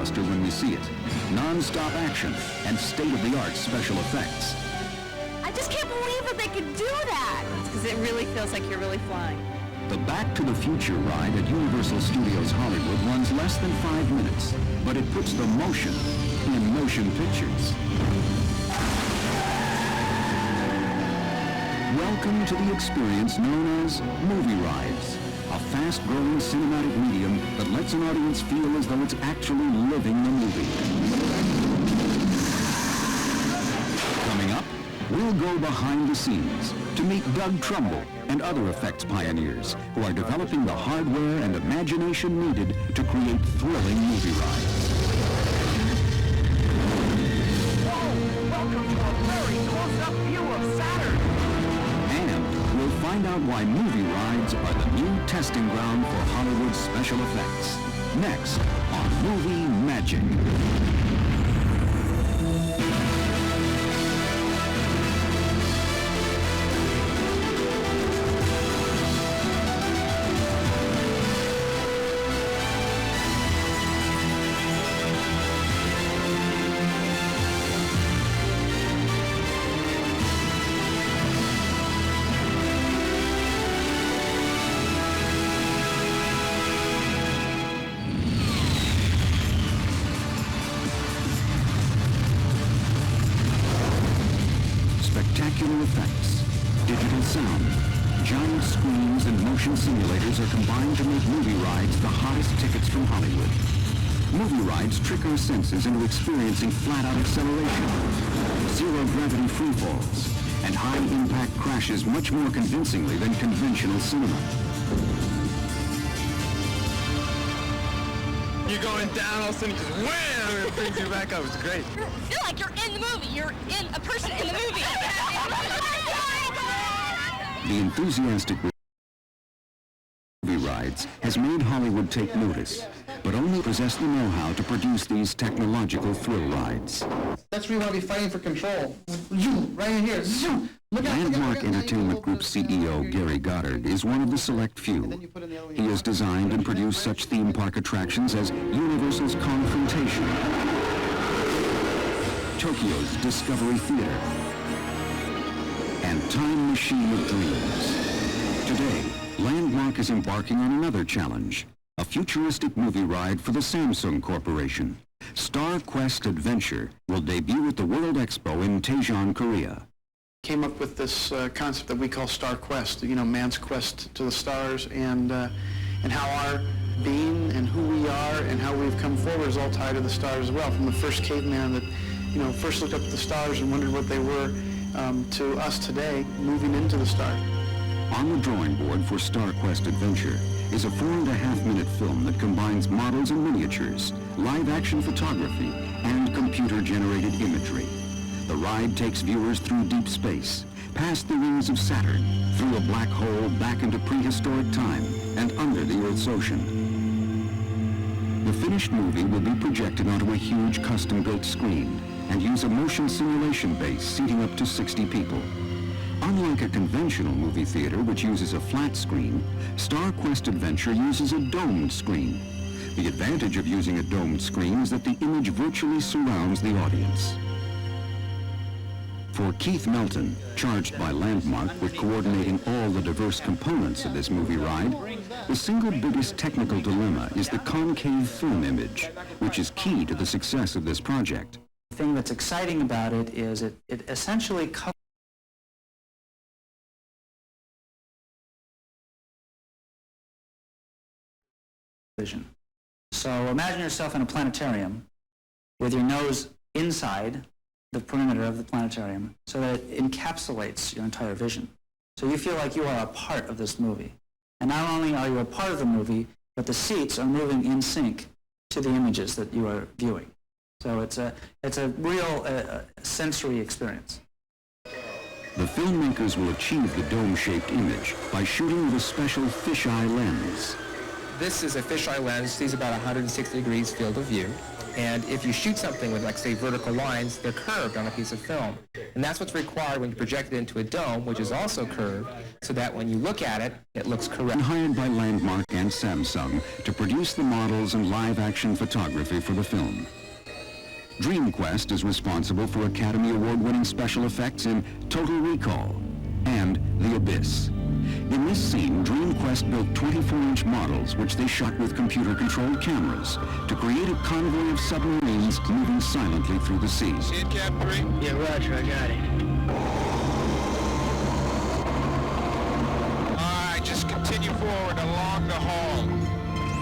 blockbuster when we see it. Non-stop action and state-of-the-art special effects. I just can't believe that they could do that! Because it really feels like you're really flying. The Back to the Future ride at Universal Studios Hollywood runs less than 5 minutes, but it puts the motion in motion pictures. Welcome to the experience known as movie rides, a fast-growing cinematic medium that lets an audience feel as though it's actually living the movie. Coming up, we'll go behind the scenes to meet Doug Trumbull and other effects pioneers who are developing the hardware and imagination needed to create thrilling movie rides. Whoa! Welcome to a very close-up view of Saturn! And we'll find out why movie rides are the new testing ground for Hollywood special effects. Next on Movie Magic. Spectacular effects, digital sound, giant screens and motion simulators are combined to make movie rides the hottest tickets from Hollywood. Movie rides trick our senses into experiencing flat-out acceleration, zero-gravity freefalls, and high-impact crashes much more convincingly than conventional cinema. You're going down, all of a sudden, just wham! And it brings you back up. It's great. You feel like you're in the movie. You're in a person in the movie. The enthusiastic movie rides has made Hollywood take notice, but only possess the know-how to produce these technological thrill rides. That's where you want to be fighting for control. Zoom, right in here. Zoom. Look out, Landmark Entertainment Group CEO Gary Goddard is one of the select few. He has designed and produced such theme park attractions as Universal's Confrontation, Tokyo's Discovery Theater, and Time Machine of Dreams. Today, Landmark is embarking on another challenge, a futuristic movie ride for the Samsung Corporation. Star Quest Adventure will debut at the World Expo in Daejeon, Korea. Came up with this concept that we call Star Quest, you know, man's quest to the stars, and how our being and who we are and how we've come forward is all tied to the stars as well. From the first caveman that, you know, first looked up at the stars and wondered what they were, to us today, moving into the stars. On the drawing board for Star Quest Adventure is a 4.5-minute film that combines models and miniatures, live-action photography, and computer-generated imagery. The ride takes viewers through deep space, past the rings of Saturn, through a black hole back into prehistoric time, and under the Earth's ocean. The finished movie will be projected onto a huge custom-built screen and use a motion simulation base seating up to 60 people. Unlike a conventional movie theater which uses a flat screen, Star Quest Adventure uses a domed screen. The advantage of using a domed screen is that the image virtually surrounds the audience. For Keith Melton, charged by Landmark with coordinating all the diverse components of this movie ride, the single biggest technical dilemma is the concave film image, which is key to the success of this project. The thing that's exciting about it is it essentially covers vision. So imagine yourself in a planetarium with your nose inside the perimeter of the planetarium so that it encapsulates your entire vision. So you feel like you are a part of this movie. And not only are you a part of the movie, but the seats are moving in sync to the images that you are viewing. So it's a real sensory experience. The filmmakers will achieve the dome-shaped image by shooting with a special fisheye lens. This is a fisheye lens, sees about 160 degrees field of view. And if you shoot something with, like, say, vertical lines, they're curved on a piece of film. And that's what's required when you project it into a dome, which is also curved, so that when you look at it, it looks correct. Hired by Landmark and Samsung to produce the models and live-action photography for the film. DreamQuest is responsible for Academy Award-winning special effects in Total Recall and The Abyss. In this scene, DreamQuest built 24-inch models which they shot with computer-controlled cameras to create a convoy of submarines moving silently through the seas. See it, Cap 3? Yeah, roger, I got it. All right, just continue forward along the hull.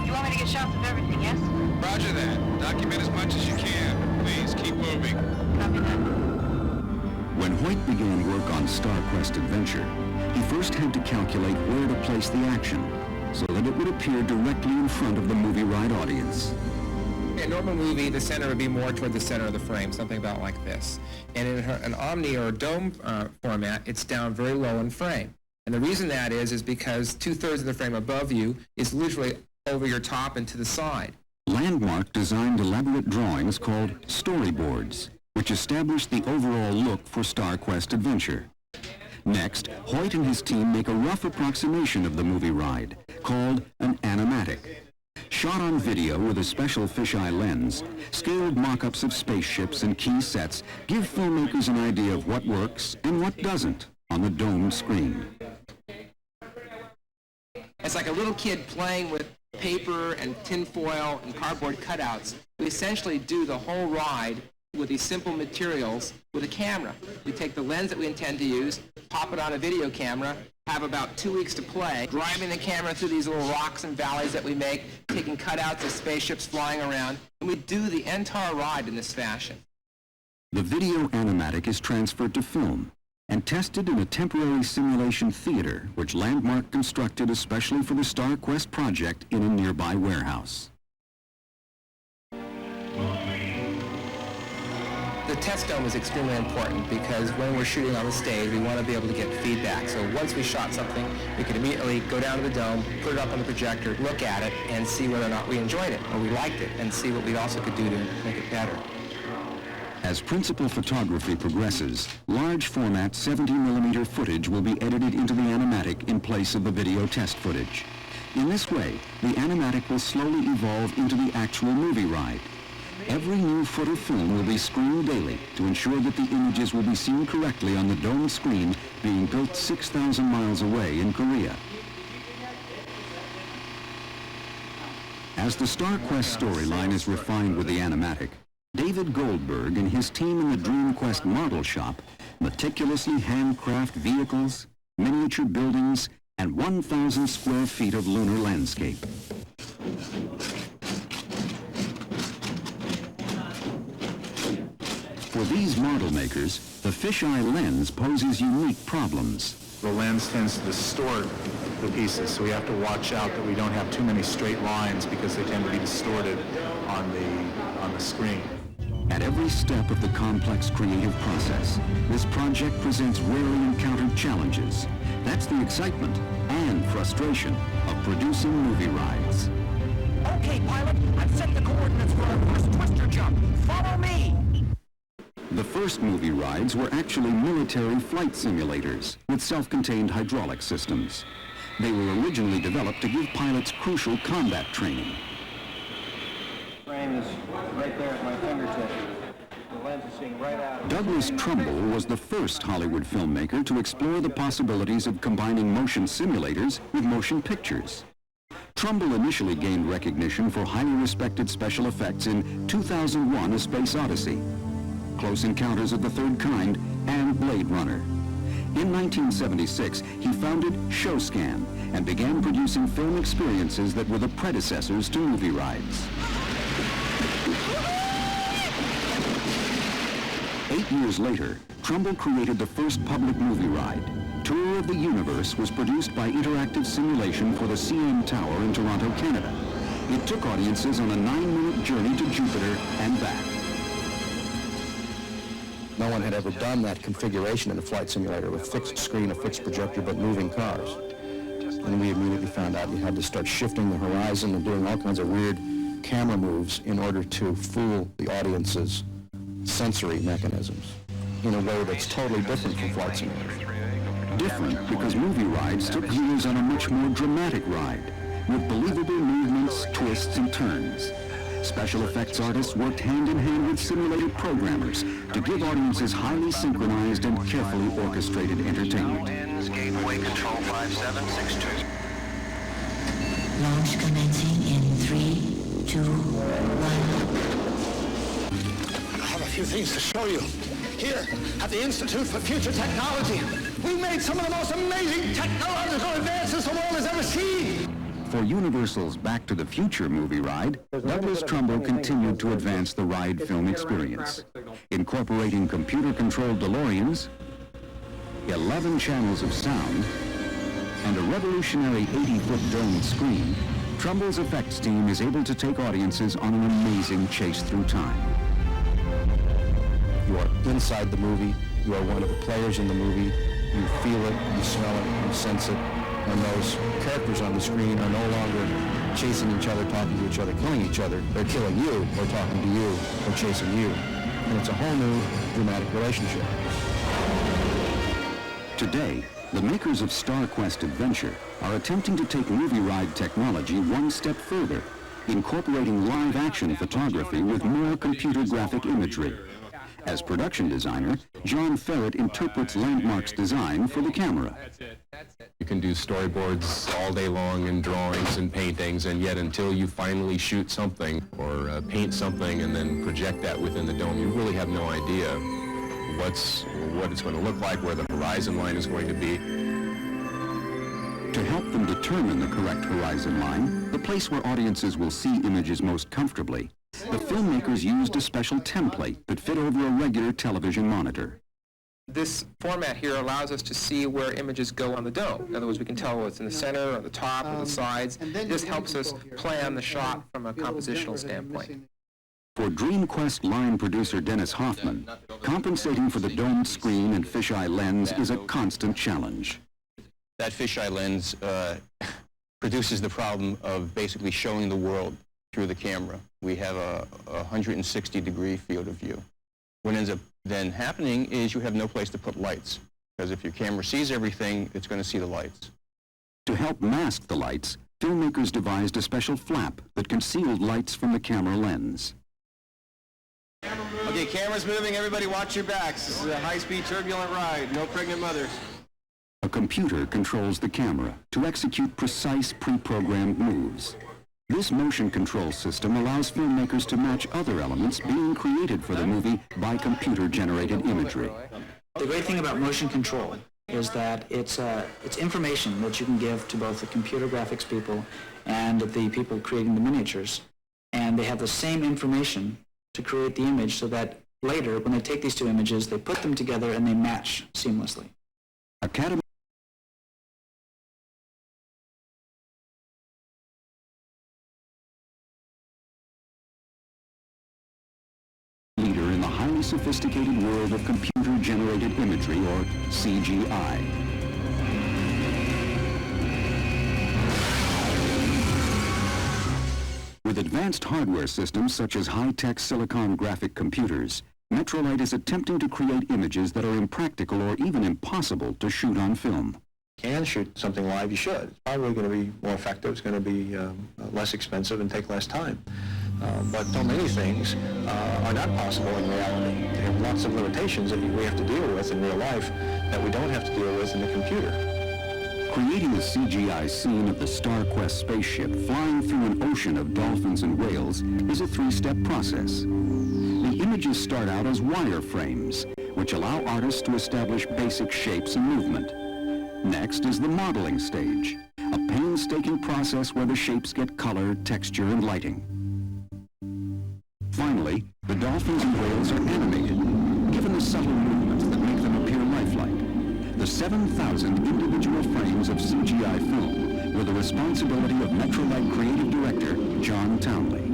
You want me to get shots of everything, yes? Roger that. Document as much as you can. Please keep moving. Copy that. When Hoyt began work on StarQuest Adventure, he first had to calculate where to place the action so that it would appear directly in front of the movie ride audience. In a normal movie, the center would be more toward the center of the frame, something about like this. And in an Omni or dome format, it's down very low in frame. And the reason that is because 2/3 of the frame above you is literally over your top and to the side. Landmark designed elaborate drawings called storyboards, which established the overall look for StarQuest Adventure. Next, Hoyt and his team make a rough approximation of the movie ride, called an animatic. Shot on video with a special fisheye lens, scaled mock-ups of spaceships and key sets give filmmakers an idea of what works and what doesn't on the domed screen. It's like a little kid playing with paper and tinfoil and cardboard cutouts. We essentially do the whole ride with these simple materials with a camera. We take the lens that we intend to use, pop it on a video camera, have about 2 weeks to play, driving the camera through these little rocks and valleys that we make, taking cutouts of spaceships flying around, and we do the entire ride in this fashion. The video animatic is transferred to film and tested in a temporary simulation theater which Landmark constructed especially for the StarQuest project in a nearby warehouse. The test dome is extremely important because when we're shooting on the stage, we want to be able to get feedback. So once we shot something, we could immediately go down to the dome, put it up on the projector, look at it, and see whether or not we enjoyed it or we liked it, and see what we also could do to make it better. As principal photography progresses, large format 70mm footage will be edited into the animatic in place of the video test footage. In this way, the animatic will slowly evolve into the actual movie ride. Every new foot of film will be screened daily to ensure that the images will be seen correctly on the domed screen being built 6,000 miles away in Korea. As the StarQuest storyline is refined with the animatic, David Goldberg and his team in the DreamQuest model shop meticulously handcraft vehicles, miniature buildings, and 1,000 square feet of lunar landscape. For these model makers, the fisheye lens poses unique problems. The lens tends to distort the pieces, so we have to watch out that we don't have too many straight lines because they tend to be distorted on the screen. At every step of the complex creative process, this project presents rarely encountered challenges. That's the excitement and frustration of producing movie rides. Okay, pilot, I've set the coordinates for our first twister jump. Follow me! The first movie rides were actually military flight simulators with self-contained hydraulic systems. They were originally developed to give pilots crucial combat training. Frame is right there at my fingertip. The lens is seeing right out. Douglas Trumbull was the first Hollywood filmmaker to explore the possibilities of combining motion simulators with motion pictures. Trumbull initially gained recognition for highly respected special effects in 2001: A Space Odyssey, Close Encounters of the Third Kind, and Blade Runner. In 1976, he founded ShowScan and began producing film experiences that were the predecessors to movie rides. 8 years later, Trumbull created the first public movie ride. Tour of the Universe was produced by Interactive Simulation for the CN Tower in Toronto, Canada. It took audiences on a 9-minute journey to Jupiter and back. No one had ever done that configuration in a flight simulator with fixed screen, a fixed projector, but moving cars. And we immediately found out you had to start shifting the horizon and doing all kinds of weird camera moves in order to fool the audience's sensory mechanisms. in a way that's totally different from Flight Simulator. Different because movie rides took viewers on a much more dramatic ride, with believable movements, twists, and turns. Special effects artists worked hand-in-hand with simulated programmers to give audiences highly synchronized and carefully orchestrated entertainment. Gateway Control 5762. Launch commencing in 3, 2, 1. I have a few things to show you. Here, at the Institute for Future Technology, we made some of the most amazing technological advances the world has ever seen. For Universal's Back to the Future movie ride, Douglas Trumbull continued to advance the ride film experience, incorporating computer-controlled DeLoreans, 11 channels of sound, and a revolutionary 80-foot domed screen. Trumbull's effects team is able to take audiences on an amazing chase through time. You are inside the movie. You are one of the players in the movie. You feel it, you smell it, you sense it. And those characters on the screen are no longer chasing each other, talking to each other, killing each other. They're killing you, or talking to you, or chasing you. And it's a whole new dramatic relationship. Today, the makers of StarQuest Adventure are attempting to take movie ride technology one step further, incorporating live-action photography with more computer graphic imagery. As production designer, John Ferret interprets Landmark's design for the camera. You can do storyboards all day long and drawings and paintings, and yet until you finally shoot something or paint something and then project that within the dome, you really have no idea what it's going to look like, where the horizon line is going to be. To help them determine the correct horizon line, the place where audiences will see images most comfortably, the filmmakers used a special template that fit over a regular television monitor. This format here allows us to see where images go on the dome. In other words, we can tell what's in the center, or the top, or the sides. This helps us plan the shot from a compositional standpoint. For DreamQuest line producer Dennis Hoffman, compensating for the domed screen and fisheye lens is a constant challenge. That fisheye lens produces the problem of basically showing the world through the camera. We have a 160-degree field of view. What ends up then happening is you have no place to put lights, because if your camera sees everything, it's going to see the lights. To help mask the lights, filmmakers devised a special flap that concealed lights from the camera lens. Okay, camera's moving. Everybody watch your backs. This is a high-speed, turbulent ride. No pregnant mothers. A computer controls the camera to execute precise pre-programmed moves. This motion control system allows filmmakers to match other elements being created for the movie by computer-generated imagery. The great thing about motion control is that it's information that you can give to both the computer graphics people and the people creating the miniatures. And they have the same information to create the image so that later, when they take these two images, they put them together and they match seamlessly. Academy leader in the highly sophisticated world of computer-generated imagery, or CGI. With advanced hardware systems such as high-tech silicon graphic computers, Metrolight is attempting to create images that are impractical or even impossible to shoot on film. Can shoot something live, you should. It's probably going to be more effective, it's going to be less expensive and take less time. But so many things are not possible in reality. They have lots of limitations that we have to deal with in real life that we don't have to deal with in the computer. Creating a CGI scene of the StarQuest spaceship flying through an ocean of dolphins and whales is a three-step process. The images start out as wireframes, which allow artists to establish basic shapes and movement. Next is the modeling stage, a painstaking process where the shapes get color, texture, and lighting. Finally, the dolphins and whales are animated, given the subtle movements that make them appear lifelike. The 7,000 individual frames of CGI film were the responsibility of Metrolight creative director John Townley.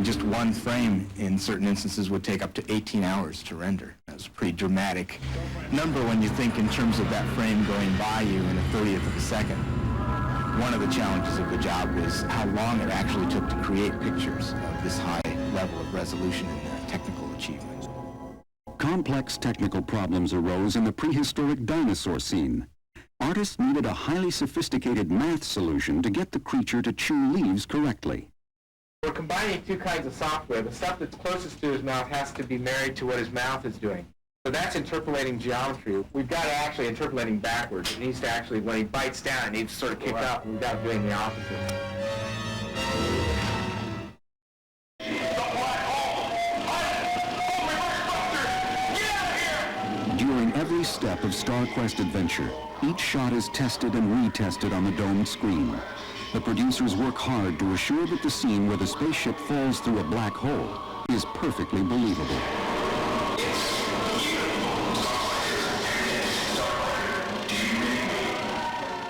Just one frame in certain instances would take up to 18 hours to render. That's a pretty dramatic number when you think in terms of that frame going by you in a 30th of a second. One of the challenges of the job was how long it actually took to create pictures of this high level of resolution and technical achievement. Complex technical problems arose in the prehistoric dinosaur scene. Artists needed a highly sophisticated math solution to get the creature to chew leaves correctly. We're combining two kinds of software. The stuff that's closest to his mouth has to be married to what his mouth is doing. So that's interpolating geometry. We've got to actually interpolating backwards. It needs to actually, when he bites down, it needs to sort of kick up, and we've got doing the opposite. During every step of StarQuest adventure, each shot is tested and retested on the domed screen. The producers work hard to assure that the scene where the spaceship falls through a black hole is perfectly believable.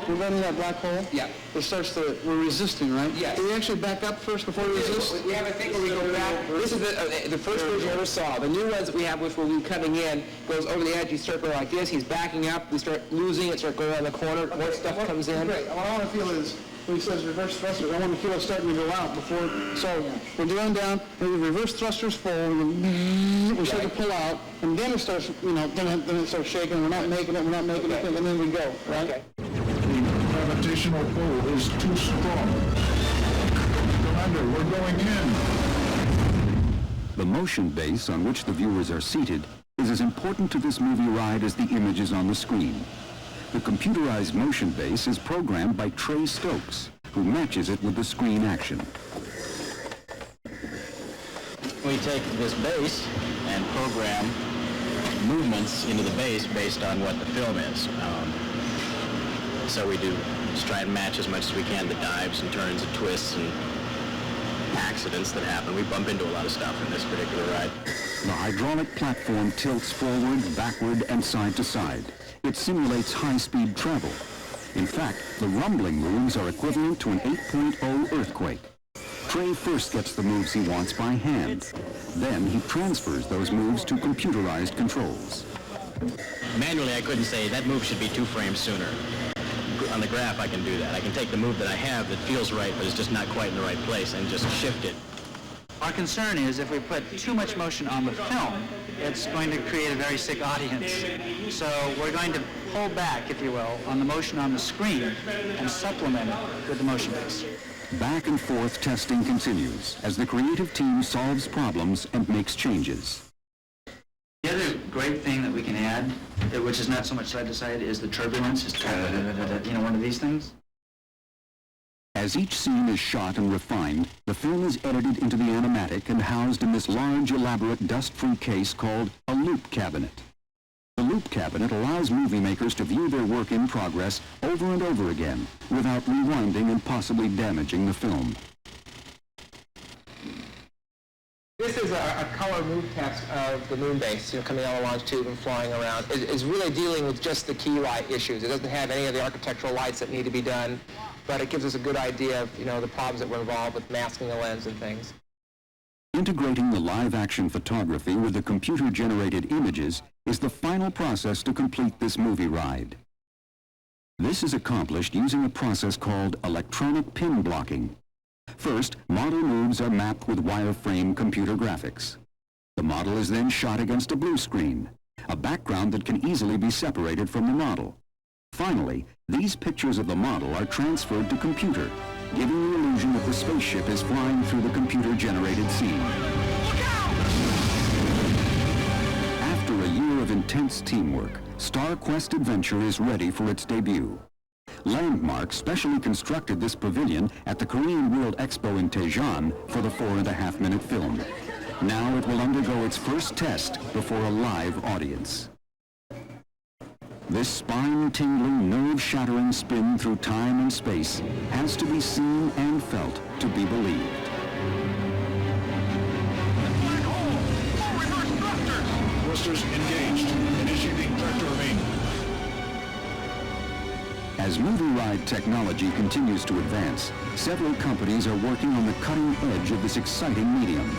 We're running that black hole? Yeah. It starts to, we're resisting, right? Yes. Do we actually back up first before we resist? We have a thing where we go back. This is the first version you ever saw. The new ones that we have, which we'll be cutting in, goes over the edge, you start going like this, he's backing up, we start losing it, start going around the corner, more stuff comes in. Great. What I want to feel is, when he says reverse thrusters, I want to feel it starting to go out before, so we're going down, and the reverse thrusters fall, and we start to pull out, and then it starts, then it starts shaking, we're not making it, and then we go, right? Okay. The gravitational pull is too strong. Commander, we're going in. The motion base on which the viewers are seated is as important to this movie ride as the images on the screen. The computerized motion base is programmed by Trey Stokes, who matches it with the screen action. We take this base and program movements into the base based on what the film is. So we do just try and match as much as we can the dives and turns and twists and accidents that happen. We bump into a lot of stuff in this particular ride. The hydraulic platform tilts forward, backward, and side to side. It simulates high-speed travel. In fact, the rumbling moves are equivalent to an 8.0 earthquake. Trey first gets the moves he wants by hand. Then he transfers those moves to computerized controls. Manually, I couldn't say that move should be 2 frames sooner. On the graph, I can do that. I can take the move that I have that feels right, but is just not quite in the right place, and just shift it. Our concern is if we put too much motion on the film, it's going to create a very sick audience. So we're going to pull back, if you will, on the motion on the screen and supplement it with the motion base. Back and forth testing continues as the creative team solves problems and makes changes. The other great thing that we can add, which is not so much side to side, is the turbulence. Just one of these things. As each scene is shot and refined, the film is edited into the animatic and housed in this large, elaborate, dust-free case called a loop cabinet. The loop cabinet allows movie makers to view their work in progress over and over again without rewinding and possibly damaging the film. This is a color move test of the moon base, coming out of the launch tube and flying around. It's really dealing with just the key light issues. It doesn't have any of the architectural lights that need to be done, but it gives us a good idea of, the problems that were involved with masking the lens and things. Integrating the live-action photography with the computer-generated images is the final process to complete this movie ride. This is accomplished using a process called electronic pin blocking. First, model moves are mapped with wireframe computer graphics. The model is then shot against a blue screen, a background that can easily be separated from the model. Finally, these pictures of the model are transferred to computer, giving the illusion that the spaceship is flying through the computer-generated scene. After a year of intense teamwork, StarQuest Adventure is ready for its debut. Landmark specially constructed this pavilion at the Korean World Expo in Daejeon for the 4.5-minute film. Now it will undergo its first test before a live audience. This spine-tingling, nerve-shattering spin through time and space has to be seen and felt to be believed. Thrusters engaged. Initiating tractor main. As movie ride technology continues to advance, several companies are working on the cutting edge of this exciting medium.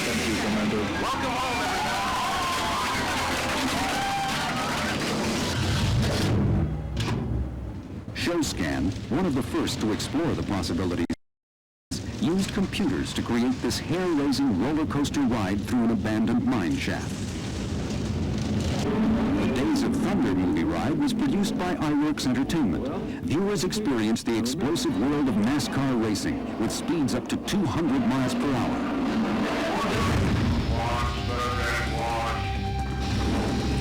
Thank you, Commander. Welcome home, ShowScan one of the first to explore the possibilities, used computers to create this hair-raising roller coaster ride through an abandoned mine shaft. The Days of Thunder movie ride was produced by iWorks Entertainment. Viewers experienced the explosive world of NASCAR racing with speeds up to 200 miles per hour.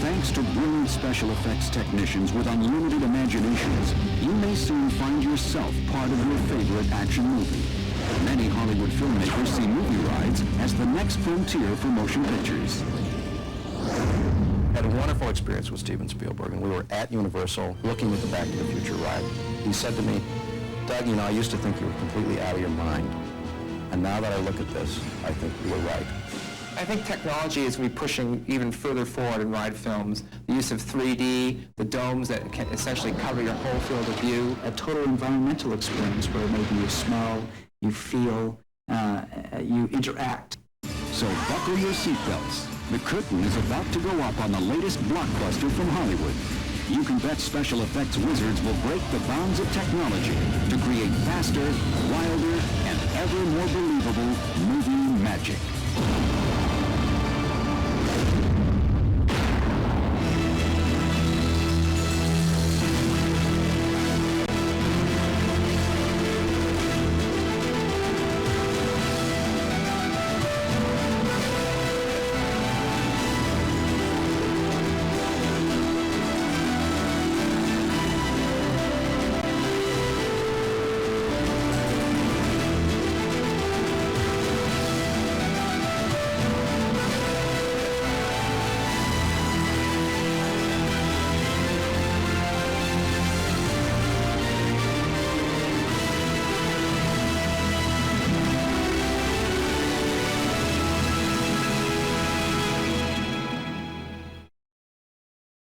Thanks to brilliant special effects technicians with unlimited imaginations, you may soon find yourself part of your favorite action movie. Many Hollywood filmmakers see movie rides as the next frontier for motion pictures. Had a wonderful experience with Steven Spielberg, and we were at Universal looking at the Back to the Future ride. He said to me, "Doug, you know, I used to think you were completely out of your mind. And now that I look at this, I think you were right." I think technology is going to be pushing even further forward in ride films. The use of 3D, the domes that can essentially cover your whole field of view. A total environmental experience where maybe you smell, you feel, you interact. So buckle your seatbelts. The curtain is about to go up on the latest blockbuster from Hollywood. You can bet special effects wizards will break the bounds of technology to create faster, wilder, and ever more believable movie magic.